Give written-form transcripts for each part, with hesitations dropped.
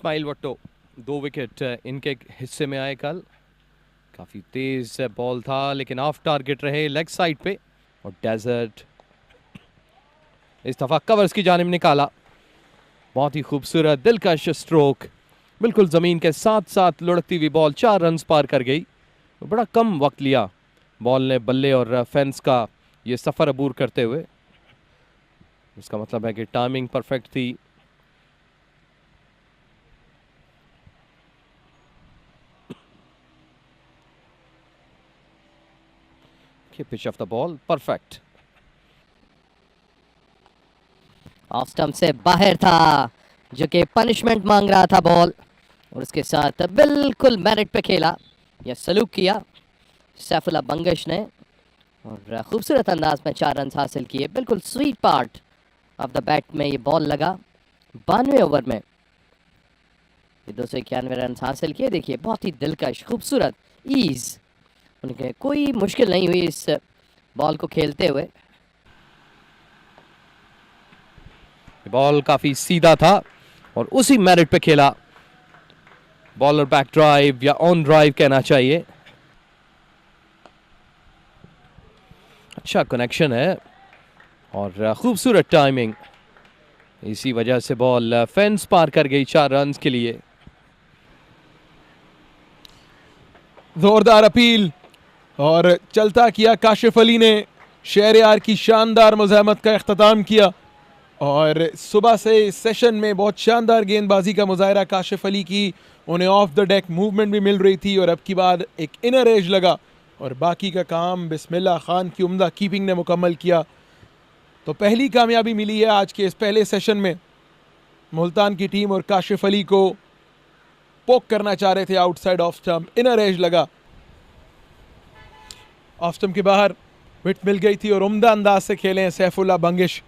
Ismail वट्टो 2 wicket इनके हिस्से में आए कल। काफ़ी तेज बॉल था लेकिन ऑफ टारगेट रहे लेग साइड पे और डेजर्ट इस दफ़ा कवर्स की जानिब निकाला। बहुत ही खूबसूरत दिलकश स्ट्रोक, बिल्कुल ज़मीन के साथ साथ लुढ़कती हुई बॉल 4 रन पार कर गई। बड़ा कम वक्त लिया बॉल ने बल्ले और फेंस का ये सफ़र अबूर करते हुए। इसका मतलब है कि टाइमिंग परफेक्ट थी। Pitch of the ball perfect. Off stump से बाहर था जो कि पनिशमेंट मांग रहा था बॉल, और उसके साथ बिल्कुल मेरिट पे खेला या सलूक किया सैफुल्लाह बंगश ने, और खूबसूरत अंदाज में 4 रन हासिल किए। बिल्कुल sweet part of the bat में ये बॉल लगा। 92 ओवर में ये 291 रन हासिल किए। देखिए बहुत ही दिलकश खूबसूरत ईज, उनके कोई मुश्किल नहीं हुई इस बॉल को खेलते हुए। बॉल काफी सीधा था और उसी मेरिट पे खेला। बॉलर बैक ड्राइव या ऑन ड्राइव कहना चाहिए। अच्छा कनेक्शन है और खूबसूरत टाइमिंग, इसी वजह से बॉल फेंस पार कर गई 4 रन के लिए। जोरदार अपील और चलता किया काशिफ अली ने। शहरयार की शानदार मुज़ाहमत का इख्तिताम किया और सुबह से इस सेशन में बहुत शानदार गेंदबाजी का मुजाहरा काशिफ अली की। उन्हें ऑफ द डेक मूवमेंट भी मिल रही थी और अब की बार एक इनर एज लगा और बाकी का काम बिस्मिल्लाह खान की उम्दा कीपिंग ने मुकम्मल किया। तो पहली कामयाबी मिली है आज के इस पहले सेशन में। मुल्तान की टीम और काशिफ अली को पोक करना चाह रहे थे outside off stump, inner as लगा, ऑफ स्टंप के बाहर विकेट मिल गई थी और उम्दा अंदाज से खेले हैं सैफुल्लाह बंगिश।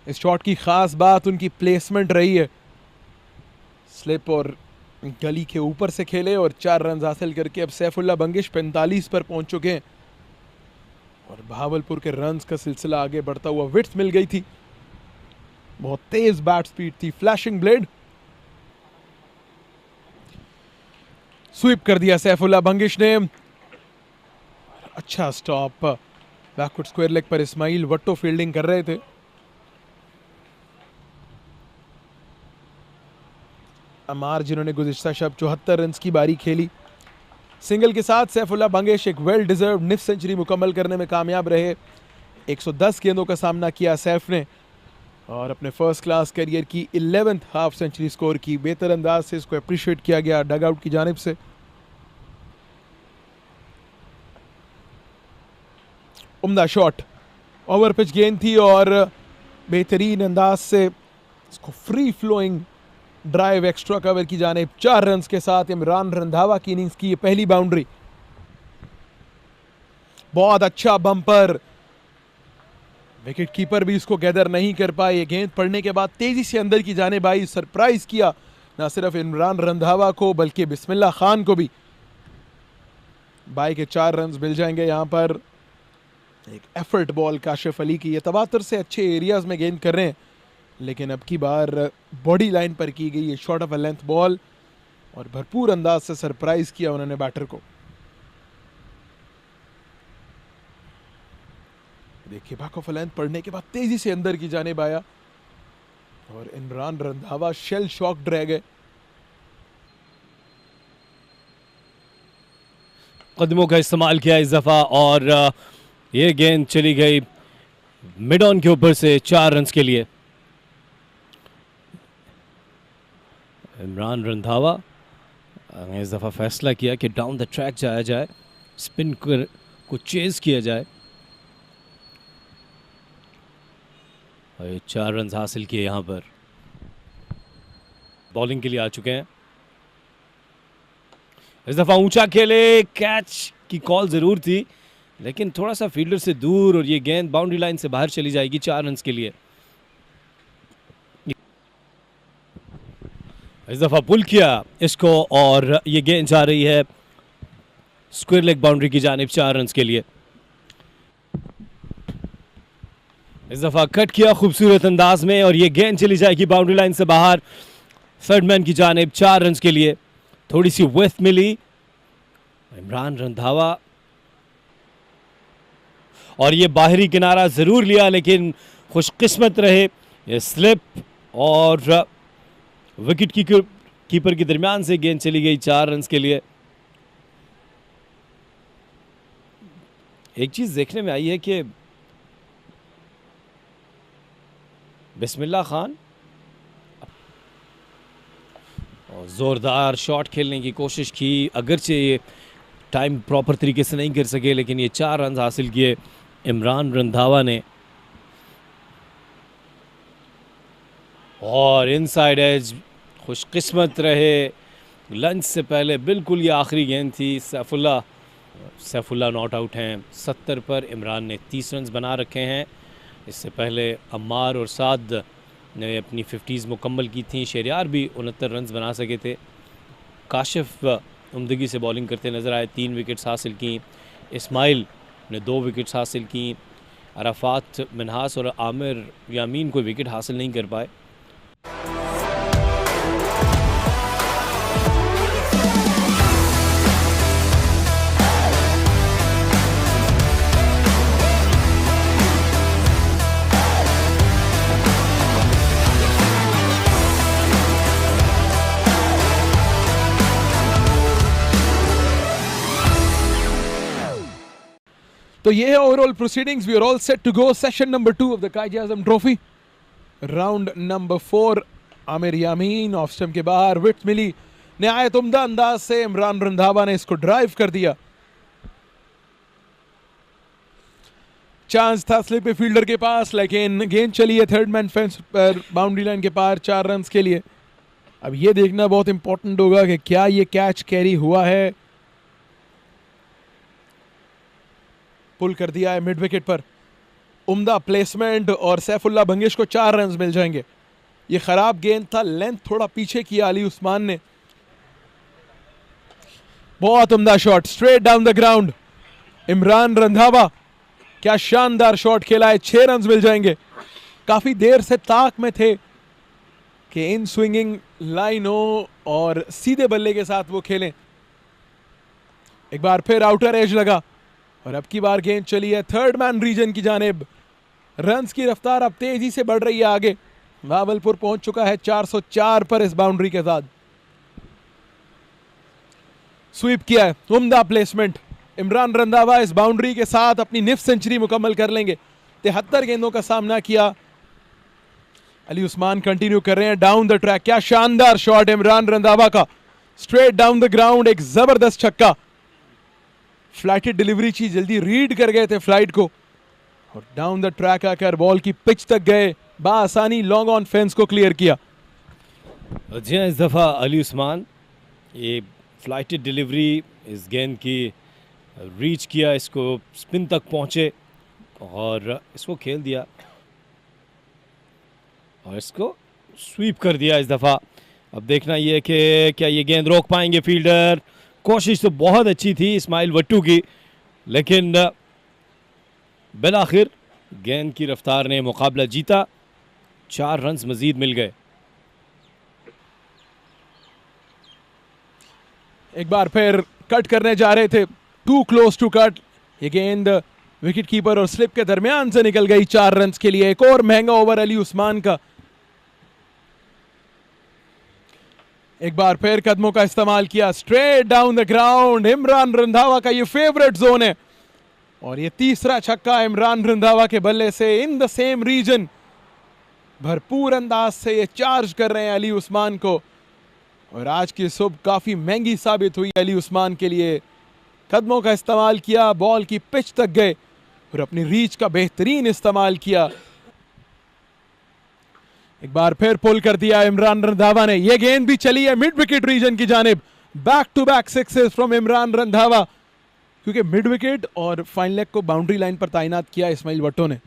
इस शॉट की खास बात उनकी प्लेसमेंट रही है, स्लिप और गली के ऊपर से खेले और 4 रन हासिल करके अब सैफुल्लाह बंगिश 45 पर पहुंच चुके हैं और भावलपुर के रन्स का सिलसिला आगे बढ़ता हुआ। विकेट मिल गई थी, बहुत तेज बैट स्पीड थी, फ्लैशिंग ब्लेड। स्वीप कर दिया सैफुल्लाह बंगिश ने। अच्छा स्टॉप, बैकवर्ड स्क्वायर लेग पर इस्माइल वट्टो फील्डिंग कर रहे थे। अमार जिन्होंने गुज़िश्ता शब 74 रन की बारी खेली, सिंगल के साथ सैफुल्लाह बंगिश एक वेल डिजर्व निफ सेंचुरी मुकम्मल करने में कामयाब रहे। 110 गेंदों का सामना किया सैफ ने और अपने फर्स्ट क्लास करियर की 11th हाफ सेंचुरी स्कोर की। बेहतर अंदाज से इसको अप्रिशिएट किया गया डग आउट की जानिब से। उम्दा शॉट, ओवर पिच गेंद थी और बेहतरीन अंदाज से इसको free flowing drive extra cover की जानिब 4 रन के साथ इमरान रंधावा की इनिंग्स की ये पहली बाउंड्री। बहुत अच्छा बम्पर, विकेट कीपर भी इसको गैदर नहीं कर पाए। गेंद पड़ने के बाद तेजी से अंदर की जानिब आई, सरप्राइज किया ना सिर्फ इमरान रंधावा को बल्कि बिस्मिल्लाह खान को भी। बाई के 4 रन मिल जाएंगे यहां पर। एक एफर्ट बॉल काशिफ अली की, ये तवातर से अच्छे एरियाज में गेंद कर रहे हैं लेकिन अब की बार बॉडी लाइन पर की गई ये short of a length ball और भरपूर अंदाज से सरप्राइज किया उन्होंने बैटर को। देखिए बैक ऑफ अ लेंथ पड़ने के बाद तेजी से अंदर की जानिब आया और इमरान रंधावा शेल शॉक्ड रह गए। कदमों का इस्तेमाल किया इस दफा और ये गेंद चली गई मिड ऑन के ऊपर से 4 रन के लिए। इमरान रंधावा ने इस दफ़ा फैसला किया कि डाउन द ट्रैक जाया जाए, स्पिन को चेज किया जाए और ये 4 रन हासिल किए। यहाँ पर बॉलिंग के लिए आ चुके हैं। इस दफ़ा ऊंचा खेले, कैच की कॉल ज़रूर थी लेकिन थोड़ा सा फील्डर से दूर और ये गेंद बाउंड्री लाइन से बाहर चली जाएगी 4 रन के लिए। इस दफ़ा पुल किया इसको और ये गेंद जा रही है स्क्वायर लेग बाउंड्री की जानिब 4 रन के लिए। इस दफ़ा कट किया खूबसूरत अंदाज में और ये गेंद चली जाएगी बाउंड्री लाइन से बाहर। थर्ड मैन की जानिब 4 रन के लिए। थोड़ी सी विथ मिली इमरान रंधावा, और ये बाहरी किनारा जरूर लिया लेकिन खुशकिस्मत रहे, ये स्लिप और विकेट कीपर के दरमियान से गेंद चली गई 4 रन के लिए। एक चीज देखने में आई है कि बिस्मिल्लाह खान और जोरदार शॉट खेलने की कोशिश की, अगरचे ये टाइम प्रॉपर तरीके से नहीं कर सके, लेकिन ये 4 रन हासिल किए इमरान रंधावा ने। और इनसाइड एज खुशकिस्मत रहे, लंच से पहले बिल्कुल ये आखिरी गेंद थी। सैफुल्ला नॉट आउट हैं 70 पर, इमरान ने 30 रन बना रखे हैं। इससे पहले अम्मार और साद ने अपनी 50s मुकम्मल की थी, शहरियार भी 69 रन बना सके थे। काशिफ उम्दगी से बॉलिंग करते नज़र आए, 3 विकेट्स हासिल की। इस्माइल ने 2 विकेट्स हासिल की। अराफात मिनहास और आमिर यामीन कोई विकेट हासिल नहीं कर पाए। तो ये है overall proceedings. We are all set to go. Session number 2 of the Quaid Azam trophy, round number 4। Aamer Yamin off stump के बाहर, विकेट मिली निहायत उम्दा अंदाज से, इमरान रंधावा ने इसको ड्राइव कर दिया। चांस था स्लिप फील्डर के पास, लेकिन गेंद चली है थर्ड मैन फेंस पर, बाउंड्री लाइन के पार 4 रन के लिए। अब ये देखना बहुत इंपॉर्टेंट होगा कि क्या ये कैच कैरी हुआ है। पुल कर दिया है मिड विकेट पर, उम्दा प्लेसमेंट और सैफुल्ला बंगिश को 4 रन मिल जाएंगे। ये खराब गेंद था, लेंथ थोड़ा पीछे किया अली उस्मान ने। बहुत उम्दा shot straight down the ground. Imran Randhawa क्या शानदार शॉट खेला है, 6 रन मिल जाएंगे। काफी देर से ताक में थे कि इन स्विंगिंग लाइन हो और सीधे बल्ले के साथ वो खेलें। एक बार फिर आउटर एज लगा और अब की बार गेंद चली है थर्ड मैन रीजन की जानिब। रन्स की रफ्तार अब तेजी से बढ़ रही है आगे। भावलपुर पहुंच चुका है 404 पर इस बाउंड्री के साथ। स्वीप किया है, उम्दा प्लेसमेंट। इमरान रंधावा इस बाउंड्री के साथ अपनी निफ सेंचुरी मुकम्मल कर लेंगे। 73 गेंदों का सामना किया। अली उस्मान कंटिन्यू कर रहे हैं डाउन द ट्रैक। क्या शानदार शॉट इमरान रंधावा का, स्ट्रेट डाउन द ग्राउंड, एक जबरदस्त छक्का। फ्लाइटेड डिलीवरी चीज, जल्दी रीड कर गए थे फ्लाइट को और डाउन द ट्रैक आकर बॉल की पिच तक गए, बासानी लॉन्ग ऑन फेंस को क्लियर किया। जी हाँ, इस दफ़ा अली उस्मान ये फ्लाइटेड डिलीवरी इस गेंद की रीच किया, इसको स्पिन तक पहुंचे और इसको खेल दिया और इसको स्वीप कर दिया इस दफ़ा। अब देखना ये कि क्या ये गेंद रोक पाएंगे फील्डर। कोशिश तो बहुत अच्छी थी इस्माइल वट्टू की, लेकिन बिलाखिर गेंद की रफ्तार ने मुकाबला जीता। 4 रन मजीद मिल गए। एक बार फिर कट करने जा रहे थे, टू क्लोज टू कट। ये गेंद विकेट कीपर और स्लिप के दरमियान से निकल गई 4 रन के लिए। एक और महंगा ओवर अली उस्मान का। एक बार फिर कदमों का इस्तेमाल किया, straight down the ground. Imran Randhawa का ये फेवरेट जोन है और ये तीसरा छक्का इमरान रंधावा के बल्ले से इन द सेम रीजन। भरपूर अंदाज से ये चार्ज कर रहे हैं अली उस्मान को और आज की सुबह काफी महंगी साबित हुई अली उस्मान के लिए। कदमों का इस्तेमाल किया, बॉल की पिच तक गए और अपनी रीच का बेहतरीन इस्तेमाल किया। एक बार फिर पुल कर दिया इमरान रंधावा ने। यह गेंद भी चली है मिड विकेट रीजन की जानिब। Back to back sixes from Imran Randhawa, क्योंकि मिड विकेट और फाइन लेग को बाउंड्री लाइन पर तैनात किया इस्माइल वट्टो ने।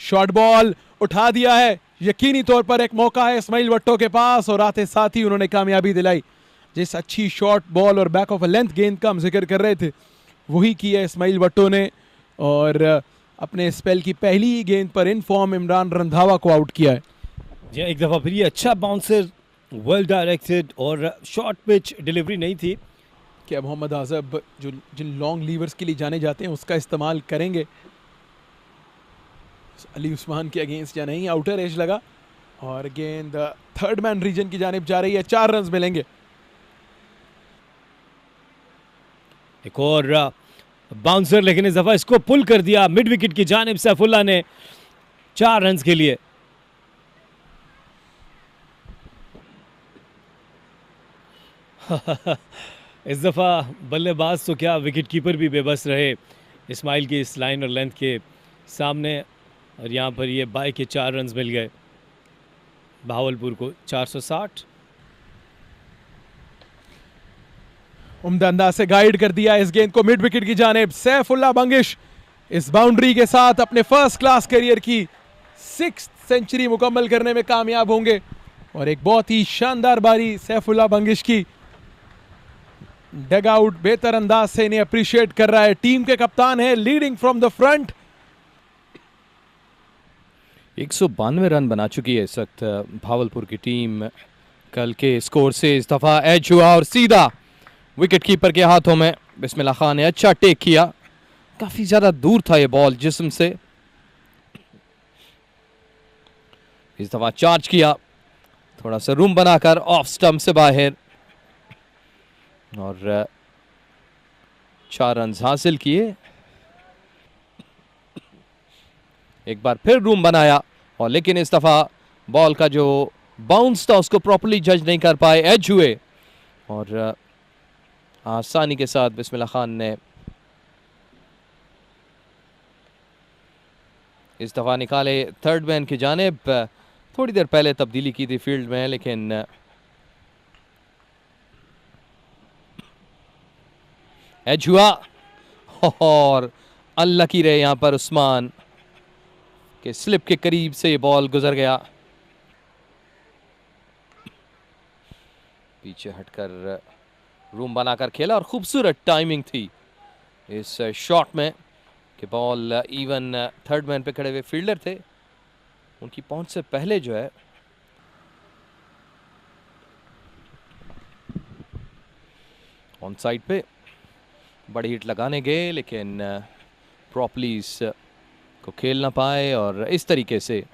शॉर्ट बॉल उठा दिया है, यकीनी तौर पर एक मौका है इस्माइल वट्टो के पास और आते साथ ही उन्होंने कामयाबी दिलाई। जिस अच्छी शॉर्ट बॉल और बैक ऑफ अ लेंथ गेंद का हम जिक्र कर रहे थे वही किया इस्माइल वट्टो ने और अपने स्पेल की पहली ही गेंद पर इन फॉर्म इमरान रंधावा को आउट किया है। जी एक दफ़ा फिर ये अच्छा बाउंसर वेल डायरेक्टेड और शॉर्ट पिच डिलीवरी नहीं थी। क्या मोहम्मद आजब जो जिन लॉन्ग लीवर्स के लिए जाने जाते हैं उसका इस्तेमाल करेंगे अली उस्मान के अगेंस्ट या नहीं? आउटर एज लगा और गेंद थर्ड मैन रीजन की जानिब जा रही है। 4 रन मिलेंगे। एक और बाउंसर, लेकिन इस दफा इसको पुल कर दिया मिड विकेट की जानिब सैफुल्लाह ने 4 रन के लिए। इस दफा बल्लेबाज तो क्या विकेट कीपर भी बेबस रहे इस्माइल की इस लाइन और लेंथ के सामने, और यहाँ पर ये बाई के 4 रन मिल गए बहावलपुर को। 460। उम्दा अंदाज से गाइड कर दिया इस गेंद को मिड विकेट की जानिब। सैफुल्लाह बंगिश इस बाउंड्री के साथ अपने फर्स्ट क्लास करियर की 6th सेंचुरी मुकम्मल करने में कामयाब होंगे। और एक बहुत ही शानदार बारी सैफुल्लाह बंगिश की। डग आउट बेहतर अंदाज से इन्हें अप्रिशिएट कर रहा है। टीम के कप्तान है, leading from the front. 192 run बना चुकी है इस वक्त भावलपुर की टीम। कल के स्कोर से इस दफा एज हुआ और सीधा विकेट कीपर के हाथों में। बिस्मिल्लाह खान ने अच्छा टेक किया, काफी ज्यादा दूर था ये बॉल जिस्म से। इस दफा चार्ज किया, थोड़ा सा रूम बनाकर ऑफ स्टंप से बाहर, और 4 रन हासिल किए। एक बार फिर रूम बनाया, और लेकिन इस दफा बॉल का जो बाउंस था उसको प्रॉपर्ली जज नहीं कर पाए, एज हुए, और आसानी के साथ बिस्मिल्लाह खान ने इस दफा निकाले थर्ड मैन की जानिब। थोड़ी देर पहले तब्दीली की थी फील्ड में, लेकिन एज हुआ और अनलकी रहे यहां पर उस्मान के स्लिप के करीब से ये बॉल गुजर गया। पीछे हटकर रूम बनाकर खेला, और खूबसूरत टाइमिंग थी इस शॉट में कि बॉल इवन थर्ड मैन पे खड़े हुए फील्डर थे, उनकी पहुंच से पहले जो है ऑन साइड पे बड़ी हिट लगाने गए, लेकिन प्रॉपर्ली को खेल ना पाए, और इस तरीके से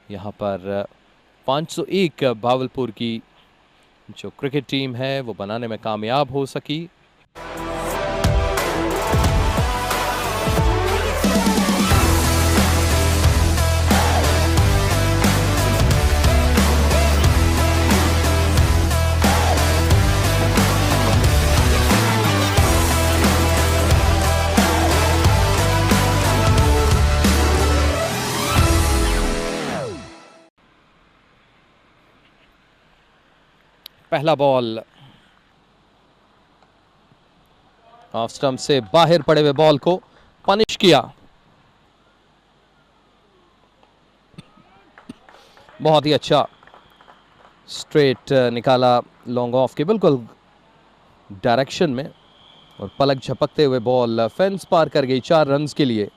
यहाँ पर 501 भावलपुर की जो क्रिकेट टीम है वो बनाने में कामयाब हो सकी। पहला बॉल ऑफ स्टंप से बाहर पड़े हुए बॉल को पनिश किया। बहुत ही अच्छा स्ट्रेट निकाला लॉन्ग ऑफ के बिल्कुल डायरेक्शन में, और पलक झपकते हुए बॉल फेंस पार कर गई 4 रन के लिए।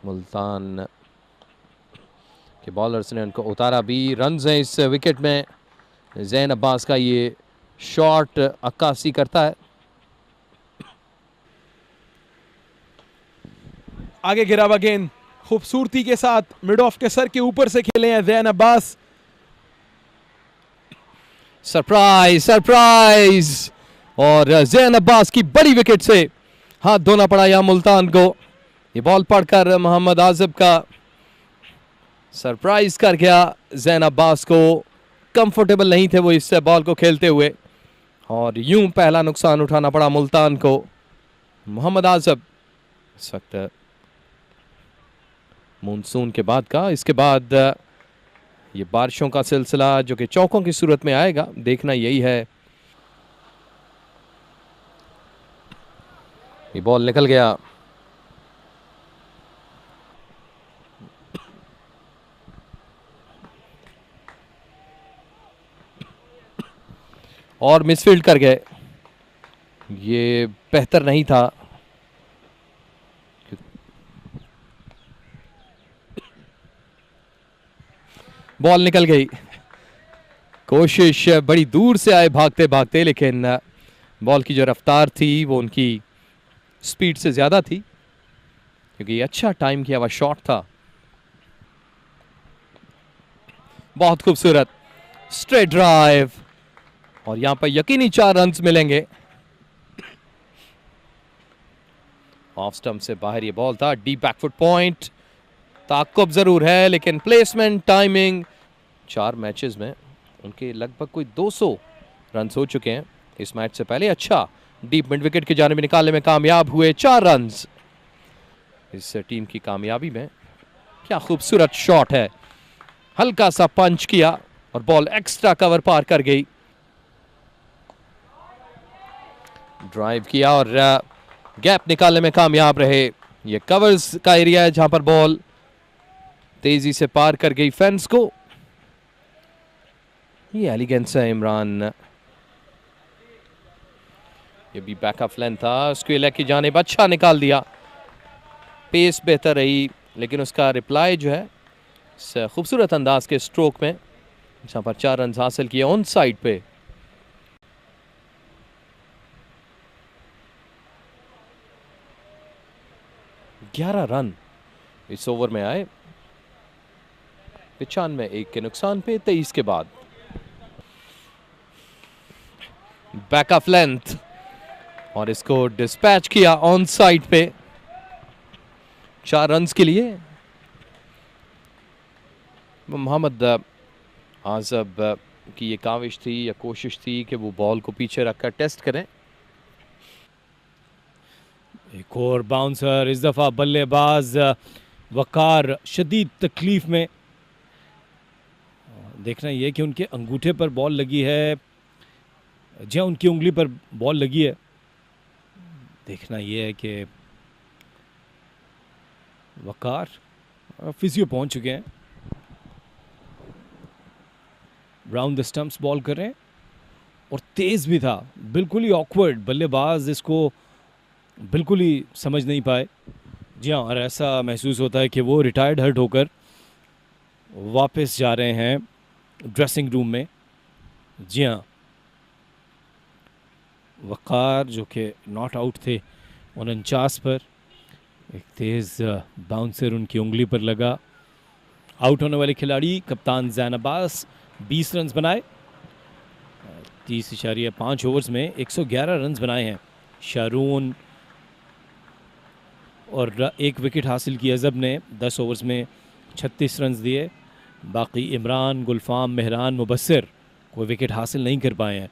मुल्तान के बॉलर्स ने उनको उतारा भी। रन हैं इस विकेट में। जैन अब्बास का ये शॉट अक्कासी करता है। आगे गिरा हुआ गेंद खूबसूरती के साथ मिड ऑफ के सर के ऊपर से खेले हैं जैन अब्बास। सरप्राइज सरप्राइज, और जैन अब्बास की बड़ी विकेट से हाथ धोना पड़ा यहां मुल्तान को। ये बॉल पड़कर मोहम्मद आजिब का सरप्राइज कर गया जैन अब्बास को। कंफर्टेबल नहीं थे वो इस बॉल को खेलते हुए, और यूं पहला नुकसान उठाना पड़ा मुल्तान को। मोहम्मद आजिब इस वक्त मानसून के बाद का, इसके बाद ये बारिशों का सिलसिला जो कि चौकों की सूरत में आएगा, देखना यही है। ये बॉल निकल गया। और मिसफील्ड कर गए, ये बेहतर नहीं था। बॉल निकल गई। कोशिश बड़ी दूर से आए भागते भागते, लेकिन बॉल की जो रफ्तार थी वो उनकी स्पीड से ज़्यादा थी, क्योंकि ये अच्छा टाइम किया हुआ शॉट था। बहुत खूबसूरत स्ट्रेट ड्राइव, और यहां पर यकीनी 4 रन्स मिलेंगे। ऑफ स्टंप से बाहर ये बॉल था, डीप बैकफुट पॉइंट, ताक़ुब जरूर है लेकिन प्लेसमेंट, टाइमिंग, 4 मैचेस में उनके लगभग कोई 200 रन्स हो चुके हैं। इस मैच से पहले अच्छा डीप मिड विकेट की जानिब निकालने में कामयाब हुए, 4 रन्स इस टीम की कामयाबी में। क्या खूबसूरत शॉट है, हल्का सा पंच किया और बॉल एक्स्ट्रा कवर पार कर गई। ड्राइव किया और गैप निकालने में कामयाब रहे। ये कवर्स का एरिया है जहां पर बॉल तेजी से पार कर गई फेंस को। ये एलिगेंस है इमरान, ये भी बैक ऑफ लेंथ था, स्क्वेयर लेग की जानिब अच्छा निकाल दिया। पेस बेहतर रही लेकिन उसका रिप्लाई जो है इस खूबसूरत अंदाज के स्ट्रोक में, जहां पर 4 रन हासिल किए ऑन साइड पे। ग्यारह रन इस ओवर में आए, 95 के नुकसान पे 23 के बाद। बैक ऑफ लेंथ और इसको डिस्पैच किया ऑन साइड पे 4 रन्स के लिए। मोहम्मद आजब की ये काविश थी या कोशिश थी कि वो बॉल को पीछे रखकर टेस्ट करें। एक और बाउंसर, इस दफ़ा बल्लेबाज वकार शदीद तकलीफ में। देखना ये कि उनके अंगूठे पर बॉल लगी है, जहाँ उनकी उंगली पर बॉल लगी है। देखना ये है कि वकार फिजियो पहुंच चुके हैं, राउंड द स्टंप्स बॉल कर रहे हैं और तेज़ भी था, बिल्कुल ही ऑकवर्ड। बल्लेबाज इसको बिल्कुल ही समझ नहीं पाए। जी हाँ, और ऐसा महसूस होता है कि वो रिटायर्ड हर्ट होकर वापस जा रहे हैं ड्रेसिंग रूम में। जी हाँ, वकार जो कि नॉट आउट थे 49 पर, एक तेज़ बाउंसर उनकी उंगली पर लगा। आउट होने वाले खिलाड़ी कप्तान जैन अब्बास 20 रन्स बनाए, 30.5 ओवर्स में 111 रन्स बनाए हैं। शारून और 1 विकेट हासिल की अजब ने 10 ओवर्स में 36 रन्स दिए। बाकी इमरान, गुलफाम, मेहरान, मुबस्सिर कोई विकेट हासिल नहीं कर पाए हैं।